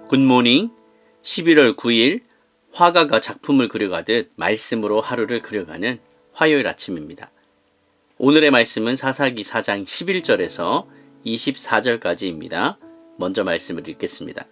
굿모닝. 11월 9일 화가가 작품을 그려가듯 말씀으로 하루를 그려가는 화요일 아침입니다. 오늘의 말씀은 사사기 4장 11절에서 24절까지입니다. 먼저 말씀을 읽겠습니다.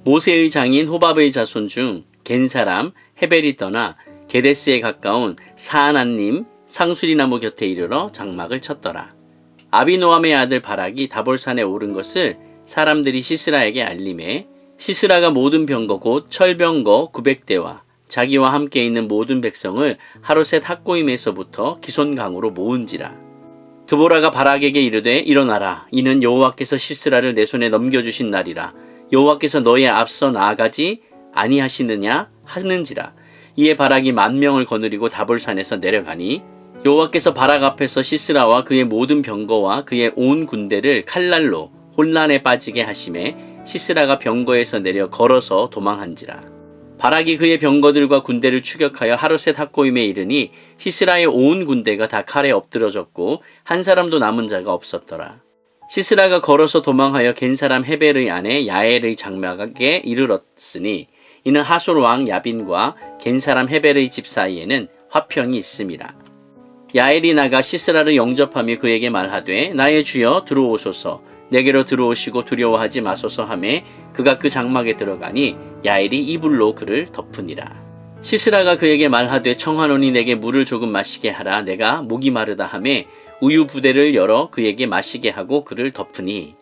모세의 장인 호밥의 자손 중 겐 사람 헤벨이 떠나 게데스에 가까운 사하나님 상수리나무 곁에 이르러 장막을 쳤더라. 아비노함의 아들 바락이 다볼산에 오른 것을 사람들이 시스라에게 알림해 시스라가 모든 병거 곧 철병거 900대와 자기와 함께 있는 모든 백성을 하롯셋 학고임에서부터 기손강으로 모은지라. 드보라가 바락에게 이르되 일어나라. 이는 여호와께서 시스라를 내 손에 넘겨주신 날이라. 여호와께서 너의 앞서 나아가지 아니하시느냐 하는지라. 이에 바락이 10,000명을 거느리고 다볼산에서 내려가니 여호와께서 바락 앞에서 시스라와 그의 모든 병거와 그의 온 군대를 칼날로 혼란에 빠지게 하심에 시스라가 병거에서 내려 걸어서 도망한지라. 바락이 그의 병거들과 군대를 추격하여 하롯셋 학고임에 이르니 시스라의 온 군대가 다 칼에 엎드러졌고 한 사람도 남은 자가 없었더라. 시스라가 걸어서 도망하여 겐 사람 헤벨의 아내 야엘의 장막에 이르렀으니 이는 하솔 왕 야빈과 겐 사람 헤벨의 집 사이에는 화평이 있음이라. 야엘이 나가 시스라를 영접하며 그에게 말하되 나의 주여 들어오소서. 내게로 들어오시고 두려워하지 마소서 하매 그가 그 장막에 들어가니 야엘이 이불로 그를 덮으니라. 시스라가 그에게 말하되 청하노니 내게 물을 조금 마시게 하라. 내가 목이 마르다 하매 우유 부대를 열어 그에게 마시게 하고 그를 덮으니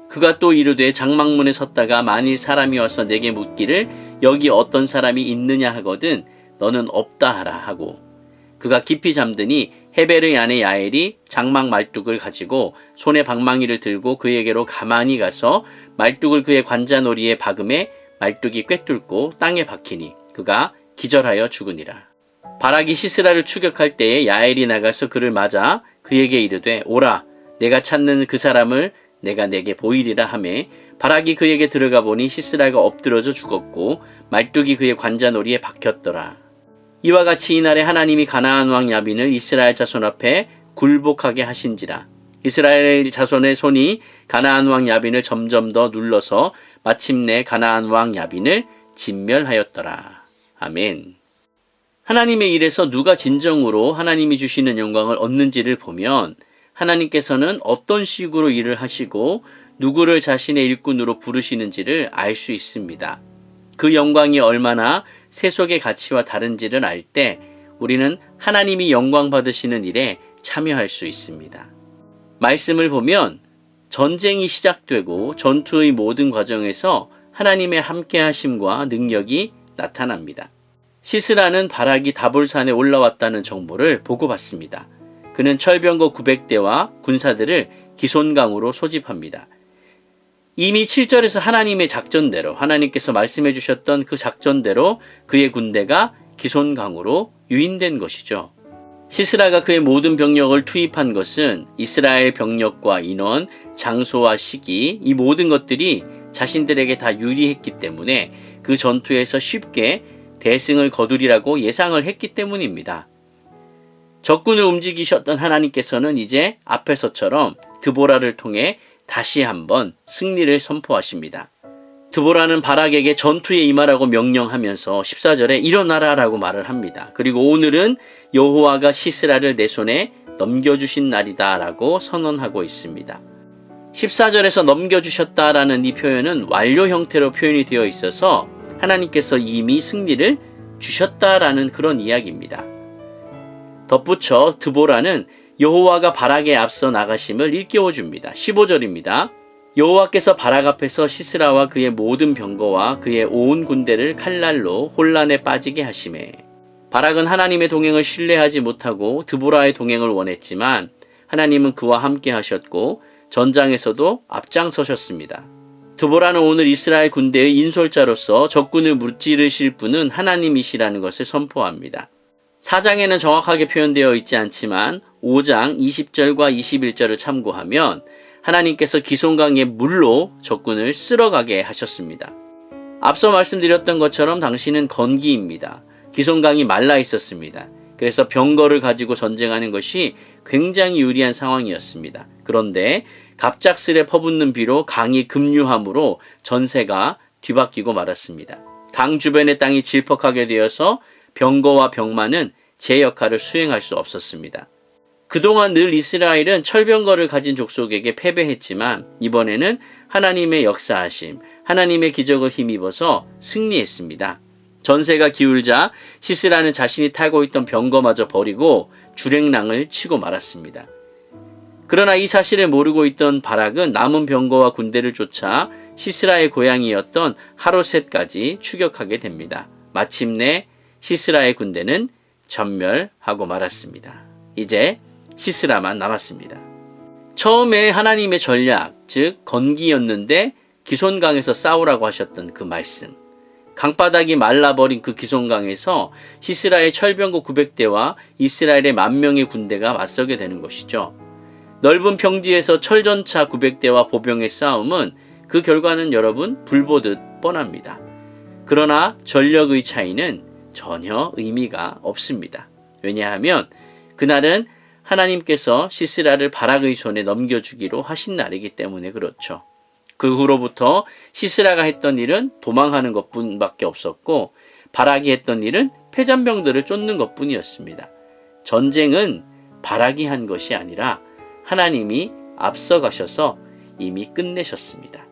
그가 또 이르되 장막문에 섰다가 만일 사람이 와서 내게 묻기를 여기 어떤 사람이 있느냐 하거든 너는 없다 하라 하고 그가 깊이 잠드니 헤벨의 아내 야엘이 장막 말뚝을 가지고 손에 방망이를 들고 그에게로 가만히 가서 말뚝을 그의 관자놀이에 박음에 말뚝이 꿰뚫고 땅에 박히니 그가 기절하여 죽으니라. 바락이 시스라를 추격할 때에 야엘이 나가서 그를 맞아 그에게 이르되 오라 내가 찾는 그 사람을 내가 내게 보이리라 하매 바락이 그에게 들어가 보니 시스라가 엎드러져 죽었고 말뚝이 그의 관자놀이에 박혔더라. 이와 같이 이날에 하나님이 가나안 왕 야빈을 이스라엘 자손 앞에 굴복하게 하신지라. 이스라엘 자손의 손이 가나안 왕 야빈을 점점 더 눌러서 마침내 가나안 왕 야빈을 진멸하였더라. 아멘. 하나님의 일에서 누가 진정으로 하나님이 주시는 영광을 얻는지를 보면 하나님께서는 어떤 식으로 일을 하시고 누구를 자신의 일꾼으로 부르시는지를 알 수 있습니다. 그 영광이 얼마나 세속의 가치와 다른지를 알 때 우리는 하나님이 영광 받으시는 일에 참여할 수 있습니다. 말씀을 보면 전쟁이 시작되고 전투의 모든 과정에서 하나님의 함께하심과 능력이 나타납니다. 시스라는 바락이 다볼산에 올라왔다는 정보를 보고받습니다. 그는 철병거 900대와 군사들을 기손강으로 소집합니다. 이미 7절에서 하나님의 작전대로 하나님께서 말씀해 주셨던 그 작전대로 그의 군대가 기손강으로 유인된 것이죠. 시스라가 그의 모든 병력을 투입한 것은 이스라엘 병력과 인원, 장소와 시기 이 모든 것들이 자신들에게 다 유리했기 때문에 그 전투에서 쉽게 대승을 거두리라고 예상을 했기 때문입니다. 적군을 움직이셨던 하나님께서는 이제 앞에서처럼 드보라를 통해 다시 한번 승리를 선포하십니다. 드보라는 바락에게 전투에 임하라고 명령하면서 14절에 일어나라 라고 말을 합니다. 그리고 오늘은 여호와가 시스라를 내 손에 넘겨주신 날이다 라고 선언하고 있습니다. 14절에서 넘겨주셨다라는 이 표현은 완료 형태로 표현이 되어 있어서 하나님께서 이미 승리를 주셨다라는 그런 이야기입니다. 덧붙여 드보라는 여호와가 바락에 앞서 나가심을 일깨워줍니다. 15절입니다. 여호와께서 바락 앞에서 시스라와 그의 모든 병거와 그의 온 군대를 칼날로 혼란에 빠지게 하심에 바락은 하나님의 동행을 신뢰하지 못하고 드보라의 동행을 원했지만 하나님은 그와 함께 하셨고 전장에서도 앞장서셨습니다. 드보라는 오늘 이스라엘 군대의 인솔자로서 적군을 무찌르실 분은 하나님이시라는 것을 선포합니다. 4장에는 정확하게 표현되어 있지 않지만 5장 20절과 21절을 참고하면 하나님께서 기손강의 물로 적군을 쓸어가게 하셨습니다. 앞서 말씀드렸던 것처럼 당시는 건기입니다. 기손강이 말라 있었습니다. 그래서 병거를 가지고 전쟁하는 것이 굉장히 유리한 상황이었습니다. 그런데 갑작스레 퍼붓는 비로 강이 급류함으로 전세가 뒤바뀌고 말았습니다. 당 주변의 땅이 질퍽하게 되어서 병거와 병마는 제 역할을 수행할 수 없었습니다. 그동안 늘 이스라엘은 철병거를 가진 족속에게 패배했지만 이번에는 하나님의 역사하심, 하나님의 기적을 힘입어서 승리했습니다. 전세가 기울자 시스라는 자신이 타고 있던 병거마저 버리고 주랭랑을 치고 말았습니다. 그러나 이 사실을 모르고 있던 바락은 남은 병거와 군대를 쫓아 시스라의 고향이었던 하로셋까지 추격하게 됩니다. 마침내 시스라의 군대는 전멸하고 말았습니다. 이제 시스라만 남았습니다. 처음에 하나님의 전략, 즉 건기였는데 기손강에서 싸우라고 하셨던 그 말씀. 강바닥이 말라버린 그 기손강에서 시스라의 철병거 900대와 이스라엘의 10,000명의 군대가 맞서게 되는 것이죠. 넓은 평지에서 철전차 900대와 보병의 싸움은 그 결과는 여러분 불보듯 뻔합니다. 그러나 전력의 차이는 전혀 의미가 없습니다. 왜냐하면 그날은 하나님께서 시스라를 바락의 손에 넘겨주기로 하신 날이기 때문에 그렇죠. 그 후로부터 시스라가 했던 일은 도망하는 것뿐밖에 없었고 바락이 했던 일은 패잔병들을 쫓는 것뿐이었습니다. 전쟁은 바락이 한 것이 아니라 하나님이 앞서가셔서 이미 끝내셨습니다.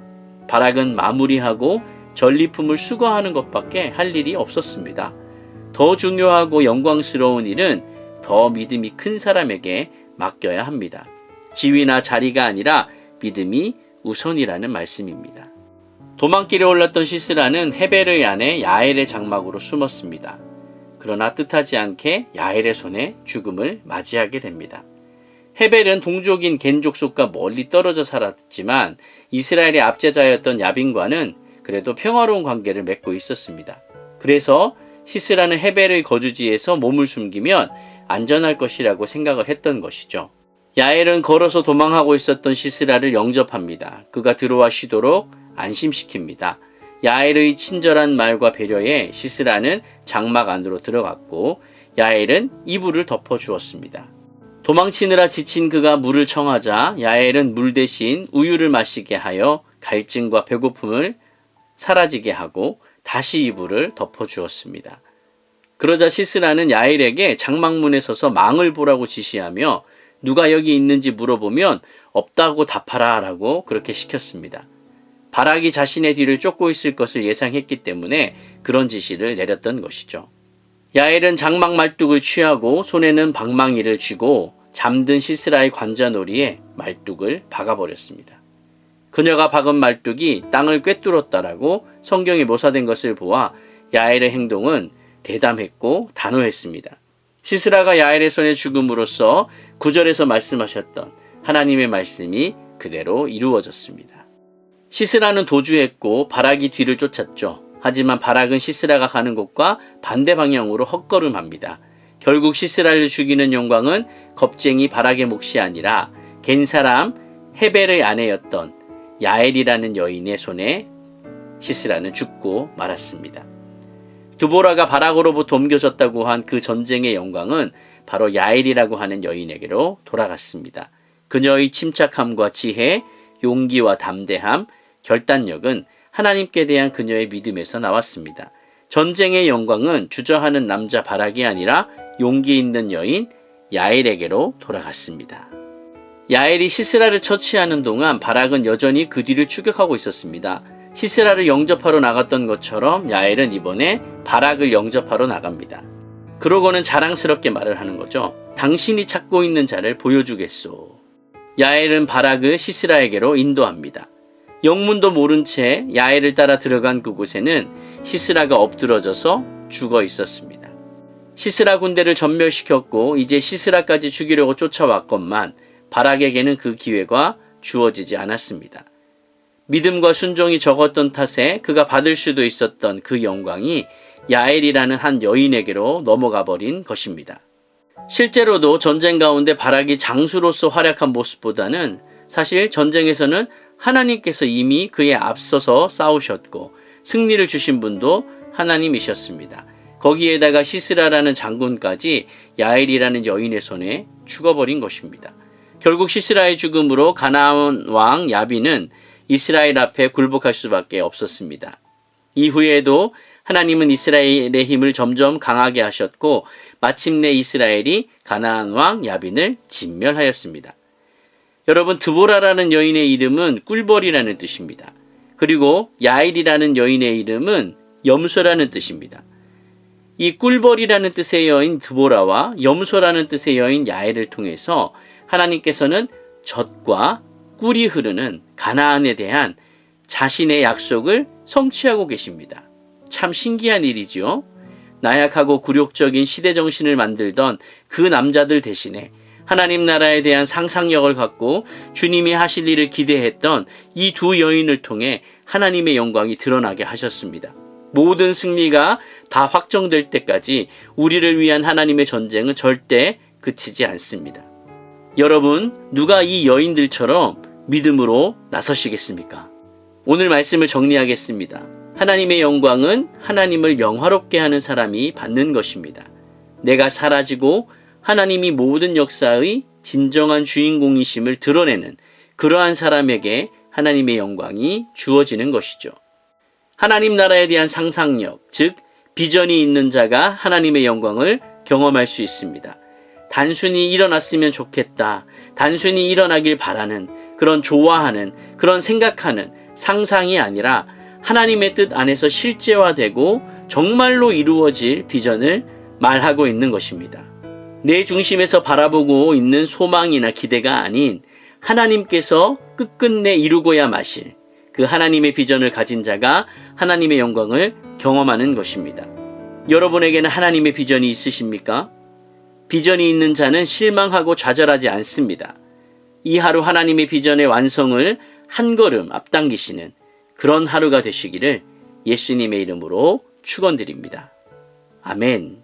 바락은 마무리하고 전리품을 수거하는 것밖에 할 일이 없었습니다. 더 중요하고 영광스러운 일은 더 믿음이 큰 사람에게 맡겨야 합니다. 지위나 자리가 아니라 믿음이 우선이라는 말씀입니다. 도망길에 올랐던 시스라는 헤벨의 아내 야엘의 장막으로 숨었습니다. 그러나 뜻하지 않게 야엘의 손에 죽음을 맞이하게 됩니다. 헤벨은 동족인 겐 족속과 멀리 떨어져 살았지만 이스라엘의 압제자였던 야빈과는 그래도 평화로운 관계를 맺고 있었습니다. 그래서 시스라는 헤벨의 거주지에서 몸을 숨기면 안전할 것이라고 생각을 했던 것이죠. 야엘은 걸어서 도망하고 있었던 시스라를 영접합니다. 그가 들어와 쉬도록 안심시킵니다. 야엘의 친절한 말과 배려에 시스라는 장막 안으로 들어갔고 야엘은 이불을 덮어주었습니다. 도망치느라 지친 그가 물을 청하자 야엘은 물 대신 우유를 마시게 하여 갈증과 배고픔을 사라지게 하고 다시 이불을 덮어주었습니다. 그러자 시스라는 야엘에게 장막문에 서서 망을 보라고 지시하며 누가 여기 있는지 물어보면 없다고 답하라 라고 그렇게 시켰습니다. 바락이 자신의 뒤를 쫓고 있을 것을 예상했기 때문에 그런 지시를 내렸던 것이죠. 야엘은 장막 말뚝을 취하고 손에는 방망이를 쥐고 잠든 시스라의 관자놀이에 말뚝을 박아버렸습니다. 그녀가 박은 말뚝이 땅을 꿰뚫었다라고 성경에 묘사된 것을 보아 야엘의 행동은 대담했고 단호했습니다. 시스라가 야엘의 손에 죽음으로써 9절에서 말씀하셨던 하나님의 말씀이 그대로 이루어졌습니다. 시스라는 도주했고 바락이 뒤를 쫓았죠. 하지만 바락은 시스라가 가는 곳과 반대 방향으로 헛걸음합니다. 결국 시스라를 죽이는 영광은 겁쟁이 바락의 몫이 아니라 겐 사람 헤벨의 아내였던 야엘이라는 여인의 손에 시스라는 죽고 말았습니다. 두보라가 바락으로부터 옮겨졌다고 한 그 전쟁의 영광은 바로 야엘이라고 하는 여인에게로 돌아갔습니다. 그녀의 침착함과 지혜, 용기와 담대함, 결단력은 하나님께 대한 그녀의 믿음에서 나왔습니다. 전쟁의 영광은 주저하는 남자 바락이 아니라 용기 있는 여인 야엘에게로 돌아갔습니다. 야엘이 시스라를 처치하는 동안 바락은 여전히 그 뒤를 추격하고 있었습니다. 시스라를 영접하러 나갔던 것처럼 야엘은 이번에 바락을 영접하러 나갑니다. 그러고는 자랑스럽게 말을 하는 거죠. 당신이 찾고 있는 자를 보여주겠소. 야엘은 바락을 시스라에게로 인도합니다. 영문도 모른 채 야엘을 따라 들어간 그곳에는 시스라가 엎드러져서 죽어 있었습니다. 시스라 군대를 전멸시켰고 이제 시스라까지 죽이려고 쫓아왔건만 바락에게는 그 기회가 주어지지 않았습니다. 믿음과 순종이 적었던 탓에 그가 받을 수도 있었던 그 영광이 야엘이라는 한 여인에게로 넘어가 버린 것입니다. 실제로도 전쟁 가운데 바락이 장수로서 활약한 모습보다는 사실 전쟁에서는 하나님께서 이미 그에 앞서서 싸우셨고 승리를 주신 분도 하나님이셨습니다. 거기에다가 시스라라는 장군까지 야엘이라는 여인의 손에 죽어버린 것입니다. 결국 시스라의 죽음으로 가나안 왕 야빈은 이스라엘 앞에 굴복할 수밖에 없었습니다. 이후에도 하나님은 이스라엘의 힘을 점점 강하게 하셨고 마침내 이스라엘이 가나안 왕 야빈을 진멸하였습니다. 여러분, 드보라라는 여인의 이름은 꿀벌이라는 뜻입니다. 그리고 야일이라는 여인의 이름은 염소라는 뜻입니다. 이 꿀벌이라는 뜻의 여인 드보라와 염소라는 뜻의 여인 야엘을 통해서 하나님께서는 젖과 꿀이 흐르는 가나안에 대한 자신의 약속을 성취하고 계십니다. 참 신기한 일이지요. 나약하고 굴욕적인 시대 정신을 만들던 그 남자들 대신에 하나님 나라에 대한 상상력을 갖고 주님이 하실 일을 기대했던 이 두 여인을 통해 하나님의 영광이 드러나게 하셨습니다. 모든 승리가 다 확정될 때까지 우리를 위한 하나님의 전쟁은 절대 그치지 않습니다. 여러분, 누가 이 여인들처럼 믿음으로 나서시겠습니까? 오늘 말씀을 정리하겠습니다. 하나님의 영광은 하나님을 영화롭게 하는 사람이 받는 것입니다. 내가 사라지고 하나님이 모든 역사의 진정한 주인공이심을 드러내는 그러한 사람에게 하나님의 영광이 주어지는 것이죠. 하나님 나라에 대한 상상력, 즉 비전이 있는 자가 하나님의 영광을 경험할 수 있습니다. 단순히 일어났으면 좋겠다, 단순히 일어나길 바라는, 그런 좋아하는, 그런 생각하는 상상이 아니라 하나님의 뜻 안에서 실제화되고 정말로 이루어질 비전을 말하고 있는 것입니다. 내 중심에서 바라보고 있는 소망이나 기대가 아닌 하나님께서 끝끝내 이루고야 마실 그 하나님의 비전을 가진 자가 하나님의 영광을 경험하는 것입니다. 여러분에게는 하나님의 비전이 있으십니까? 비전이 있는 자는 실망하고 좌절하지 않습니다. 이 하루 하나님의 비전의 완성을 한 걸음 앞당기시는 그런 하루가 되시기를 예수님의 이름으로 축원드립니다. 아멘.